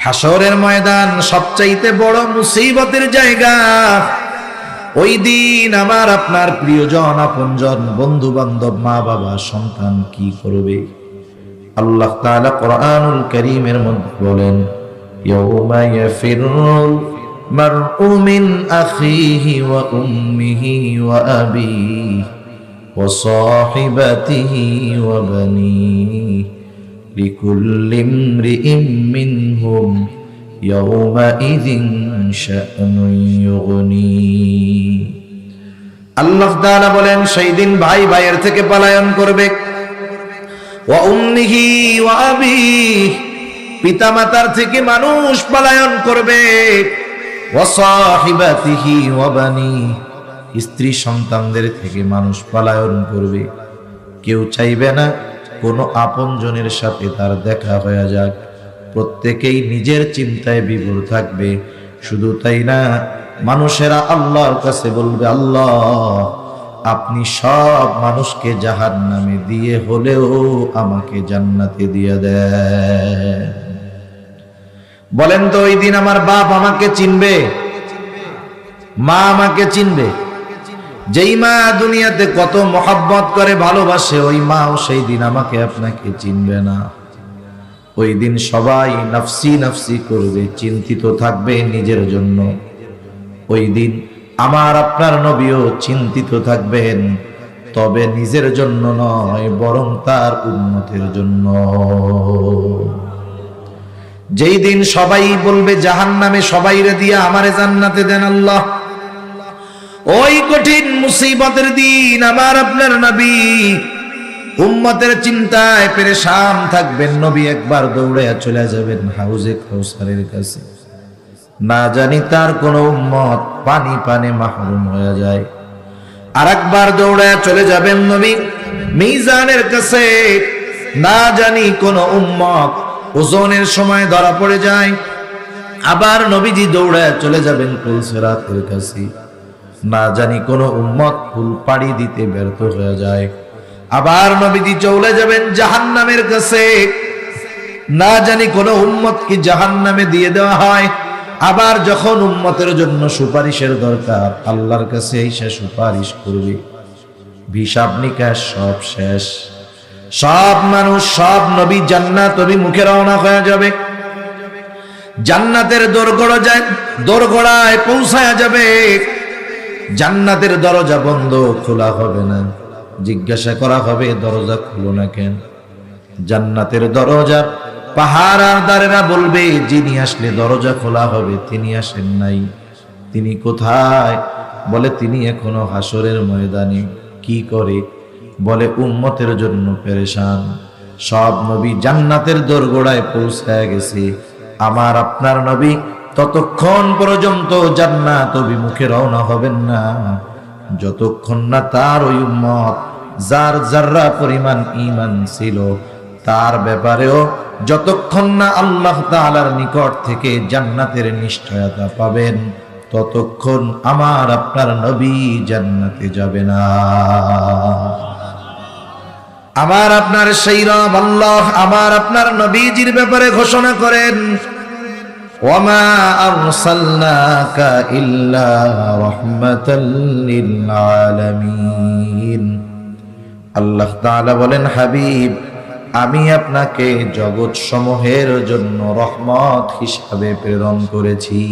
হাসরের ময়দান সবচাইতে বড় মুসিবতের জায়গা। ওই দিন আমার আপনার প্রিয়জন, আপনজন, বন্ধু বান্ধব, মা বাবা, সন্তান কি করবে? আল্লাহ তাআলা কোরআনুল কারীমের মধ্যে বলেন, ইয়াউমা ইয়াফিরুল মারউ মিন আখিহি ওয়া উম্মিহি ওয়া আবিহি ওয়া সাহিবাতিহি ওয়া বানিহি লিকুল্লি ইমরিইম মিনহুম ইয়াউমাইযিন শা'নুন ইউগনি। আল্লাহ তাআলা বলেন, সেই দিন ভাই ভাইয়ের থেকে পলায়ন করবে। ওয়া উম্মিহি ওয়া আবিহি, পিতামাতার থেকে মানুষ পলায়ন করবে। ওয়া সাহিবাতিহি ওয়া বানিহি, স্ত্রী সন্তানদের থেকে মানুষ পলায়ন করবে। কেউ চাইবে না কোনো আপনজনের সাথে তার দেখা হয়ে যাক, প্রত্যেকেই নিজের চিন্তায় বিভোর থাকবে। শুধু তাই না, মানুষেরা আল্লাহর কাছে বলবে, আল্লাহ আপনি সব মানুষকে জাহান্নামে দিয়ে হলেও আমাকে জান্নাতে দিয়ে দেন। বলেন তো, ওই দিন আমার বাপ আমাকে চিনবে? মা আমাকে চিনবে? যেই মা দুনিয়াতে কত মহব্বত করে, ভালোবাসে, ওই মাও সেই দিন আমাকে আপনাকে চিনবে না। ওই দিন সবাই নফসি নফসি করবে, চিন্তিত থাকবে নিজের জন্য। ওই দিন আমার আপনার নবীও চিন্তিত থাকবেন, তবে নিজের জন্য নয়, বরং তার উম্মতের জন্য। যেই দিন সবাই বলবে জাহান্নামে সবাইরে দিয়া আমারে জান্নাতে দেন আল্লাহ, ওই কঠিন মুসিবতের দিন আমার আপনার নবী উম্মতের চিন্তায় পেরেশান থাকবেন। নবী একবার দৌড়ে চলে যাবেন হাউজে কাউসারের কাছে, না জানি তার কোন উম্মত পানি পানে মাহরুম হয়ে যায়। আর একবার দৌড়ে চলে যাবেন নবী মিজানের কাছে, না জানি কোন উম্মত ওজনের সময় ধরা পড়ে যায়। আবার নবীজি দৌড়ে চলে যাবেন পুলসিরাতের কাছে, না জানি কোন উম্মত ফুল পাড়ি দিতে ব্যর্থ হয়ে যায়। আবার নবীজি চলে যাবেন জাহান্নামের কাছে, না জানি কোন উম্মত কি জাহান্নামে দিয়ে দেওয়া হয়। আবার যখন উম্মতের জন্য সুপারিশের দরকার, আল্লাহর কাছে এসে সুপারিশ করবে, হিসাব নিকাশ সব শেষ, সব মানুষ, সব নবী জান্নাত অভিমুখে রওনা হয়ে যাবে। জান্নাতের দোরগোড়ায় পৌঁছায়া যাবে। জান্নাতের দরজা বন্ধ, খোলা হবে না। জিজ্ঞাসা করা হবে, দরজা খুলো না কেন? জান্নাতের দরজা পাহারাদারেরা বলবে, যিনি আসলে দরজা খোলা হবে তিনি আসেন নাই। তিনি কোথায়? বলে তিনি এখনো হাসরের ময়দানে। কি করে? বলে উম্মতের জন্য পেরেশান। সব নবী জান্নাতের দোরগোড়ায় পৌঁছায় গেছে, আমার আপনার নবী ততক্ষণ পর্যন্ত জান্নাত অভিমুখে রওনা হবেন না, যতক্ষণ না তার ওই উম্মত যার যাররা পরিমাণ ঈমান ছিল তার ব্যাপারেও যতক্ষণ না আল্লাহ তাআলার নিকট থেকে জান্নাতের নিশ্চয়তা পাবেন, ততক্ষণ আমার আপনার নবী জান্নাতে যাবে না। আমার আপনার সেই রব আল্লাহ আমার আপনার নবীজির ব্যাপারে ঘোষণা করেন, ওয়ামা আরসালনাকা ইল্লা রাহমাতাল লিল আলামিন। আল্লাহ তাআলা বলেন, হাবিব আমি আপনাকে জগৎ সমূহের জন্য রহমত হিসাবে প্রেরণ করেছি।